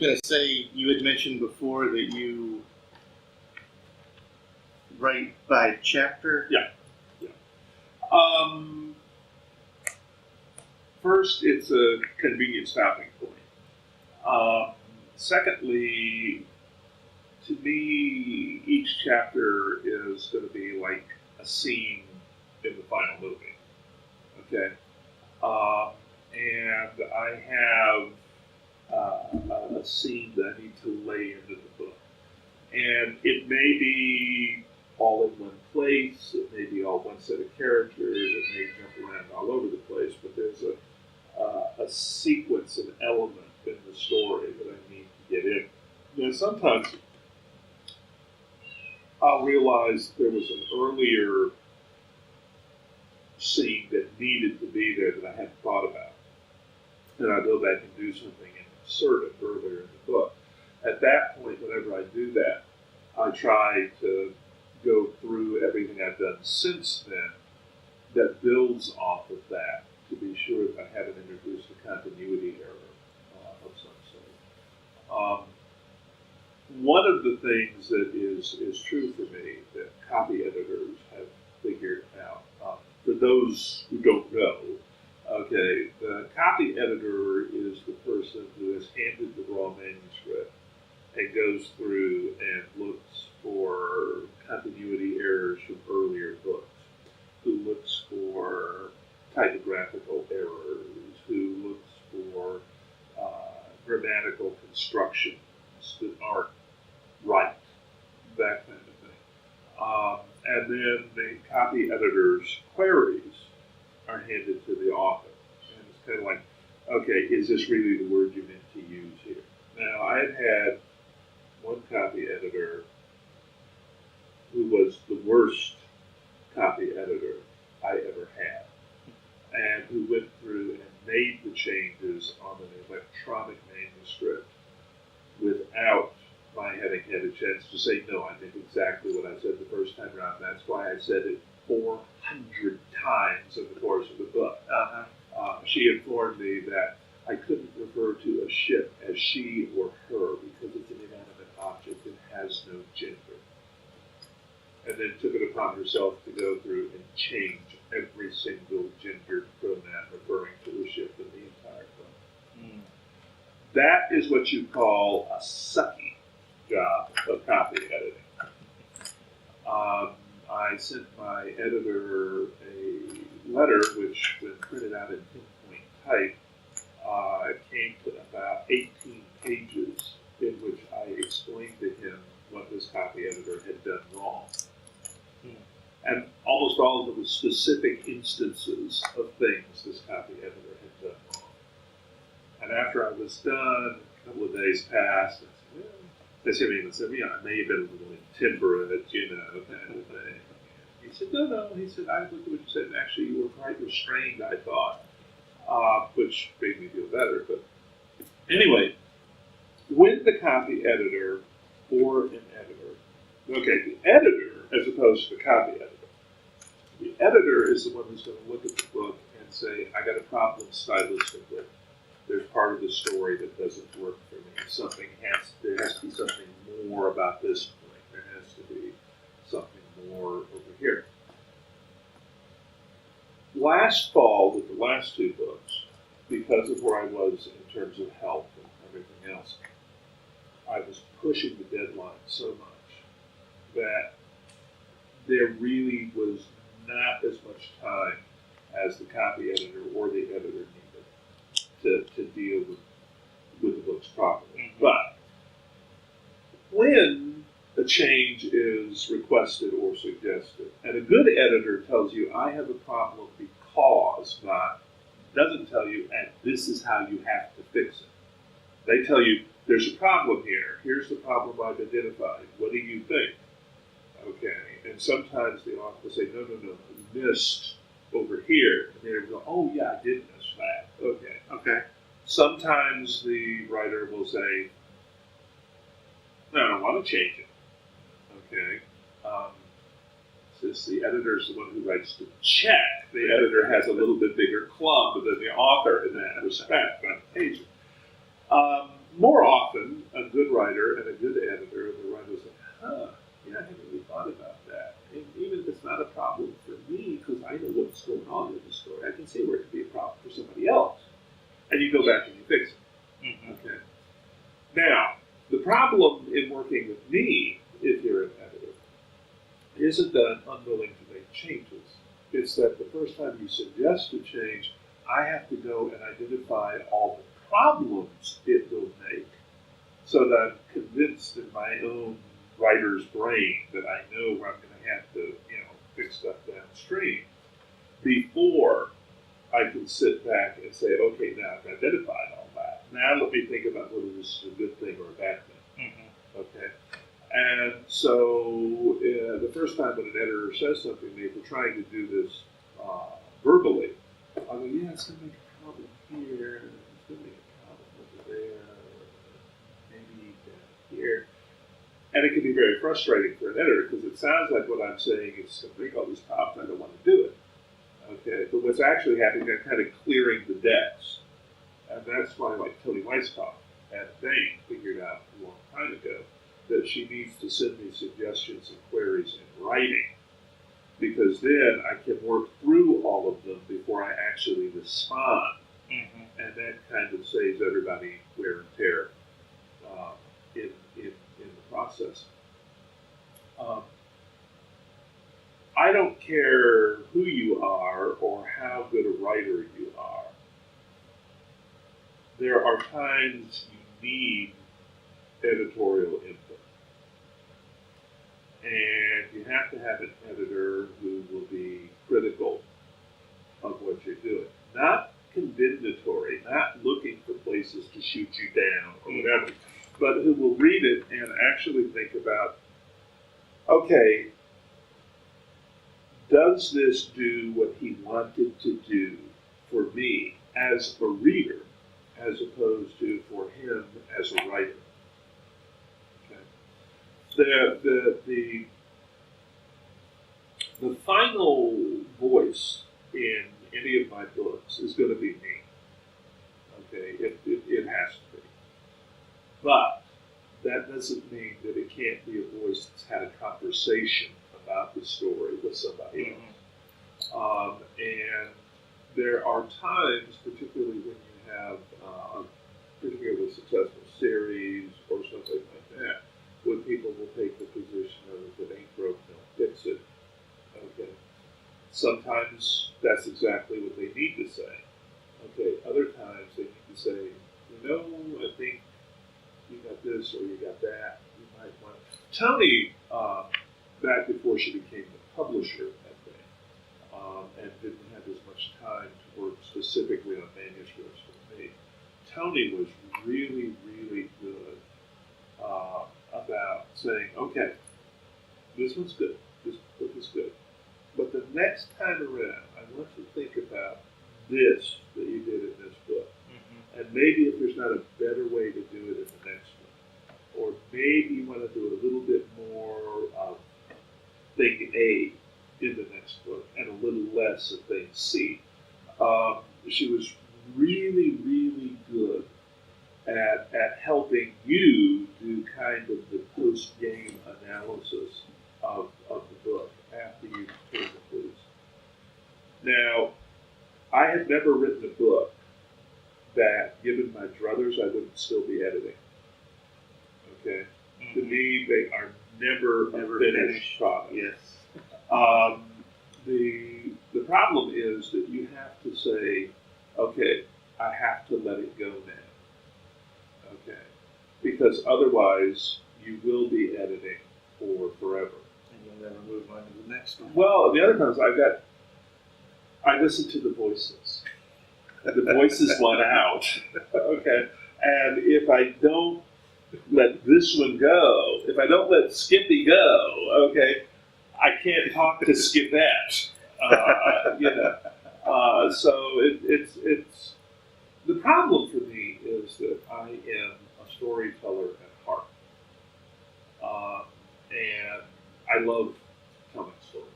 going to say, you had mentioned before that you write by chapter. Yeah. First, it's a convenient stopping point. Secondly, to me, each chapter is going to be like a scene in the final movie. Okay? And I have a scene that I need to lay into the book. And it may be all in one place, it may be all one set of characters, it may jump around all over the place, but there's a sequence, an element in the story that I need to get in. Now, sometimes I'll realize there was an earlier scene that needed to be there that I hadn't thought about. And I'll go back and do something and insert it earlier in the book. At that point, whenever I do that, I try to go through everything I've done since then that builds off of that to be sure that I haven't introduced a continuity error of some sort. One of the things that is true for me that copy editors have figured out, for those who don't know, okay, the copy editor is the person who has handed the raw manuscript and goes through and looks for continuity errors from earlier books, who looks for typographical errors, who looks for grammatical constructions that aren't right, that kind of thing. And then the copy editor's queries are handed to the author. And it's kind of like, okay, is this really the word you meant to use here? Now, I had one copy editor who was the worst copy editor I ever had, and who went through and made the changes on an electronic manuscript without my having had a chance to say, no, I meant exactly what I said the first time around. That's why I said it 400 times in the course of the book. She informed me that I couldn't refer to a ship as she or her because it's an inanimate object. It has no gender. And then took it upon herself to go through and change every single gendered pronoun referring to the ship in the entire book. That is what you call a sucky job of copy editing. I sent my editor a letter which, when printed out in pinpoint type, came to about 18 pages in which I explained to him what this copy editor had done wrong. And almost all of them were specific instances of things this copy editor had done wrong. And after I was done, a couple of days passed, and I said, well, I may have been a little intemperate, kind of thing. And he said, no. He said, I looked at what you said, and actually you were quite restrained, I thought, which made me feel better. But anyway, when the copy editor or an editor, the editor as opposed to the copy editor, the editor is the one who's going to look at the book and say, I got a problem stylistically. There's part of the story that doesn't work for me. There has to be something more about this point. There has to be something more over here. Last fall, with the last two books, because of where I was in terms of health and everything else, I was pushing the deadline so much that there really was not as much time as the copy editor or the editor needed to deal with the books properly. But when a change is requested or suggested, and a good editor tells you, I have a problem because, doesn't tell you, and this is how you have to fix it. They tell you, there's a problem here. Here's the problem I've identified. What do you think? Okay. And sometimes the author will say, no, you missed over here. And they go, oh, yeah, I did miss that. Okay. Sometimes the writer will say, no, I don't want to change it. Okay. Since the editor is the one who writes the check, the editor has a little bit bigger club than the author in that respect on occasion. more often, a good writer and a good editor, the writer is like, yeah, I hadn't really thought about that. And even if it's not a problem for me, because I know what's going on in the story, I can see where it could be a problem for somebody else. And you go back and you fix it. Mm-hmm. Okay. Now, the problem in working with me, if you're an editor, isn't that I'm unwilling to make changes. It's that the first time you suggest a change, I have to go and identify all the problems it will make so that I'm convinced in my own writer's brain that I know where I'm going to have to, fix stuff downstream before I can sit back and say, okay, now I've identified all that. Now let me think about whether this is a good thing or a bad thing. Mm-hmm. Okay. And so the first time when an editor says something to me, if we're trying to do this verbally, I'll go, yeah, it's going to make a problem here, it's going to make a problem over there, maybe down here. And it can be very frustrating for an editor because it sounds like what I'm saying is going to make all these problems, I don't want to do it. Okay, but what's actually happening, they're kind of clearing the decks. And that's why, like Tony Weisskopf at Bain figured out a long time ago that she needs to send me suggestions and queries in writing, because then I can work through all of them before I actually respond. Mm-hmm. And that kind of saves everybody wear and tear in the process. I don't care who you are or how good a writer you are. There are times you need editorial input. And you have to have an editor who will be critical of what you're doing. Not condemnatory, not looking for places to shoot you down or whatever, but who will read it and actually think about, okay, does this do what he wanted to do for me as a reader, as opposed to for him as a writer? Okay. The final voice in any of my books is going to be me. Okay, it has to be. But that doesn't mean that it can't be a voice that's had a conversation about the story with somebody else. And there are times, particularly when you have a particularly successful series or something like that, when people will take the position of, if it ain't broke, don't fix it. Okay. Sometimes that's exactly what they need to say. Okay. Other times they need to say, I think you got this or you got that. You might want. Tony, back before she became the publisher at Bain, and didn't have as much time to work specifically on manuscripts with me, Tony was really, really good about saying, okay, this one's good, this book is good, but the next time around, I want you to think about this that you did in this book, and maybe if there's not a better way to do it in the next one, or maybe you want to do a little bit more of thing A in the next book, and a little less of thing C. She was really, really good at helping you do kind of the post-game analysis of the book after you've turned it loose. Now, I had never written a book that, given my druthers, I wouldn't still be editing. Okay? Mm-hmm. To me, they are never finished product. Yes. The problem is that you have to say, okay, I have to let it go now. Okay? Because otherwise, you will be editing for forever. And you'll never move on to the next one. Well, the other times I listen to the voices. The voices went out. Okay? And if I don't let this one go, if I don't let Skippy go, okay, I can't talk to Skipette. So it's the problem for me is that I am a storyteller at heart, and I love telling stories.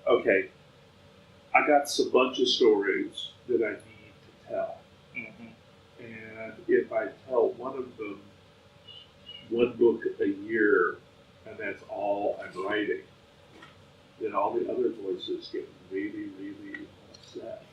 Okay, I got a bunch of stories that I need to tell, and if I tell one of them one book a year, and that's all I'm writing, then all the other voices get really, really upset.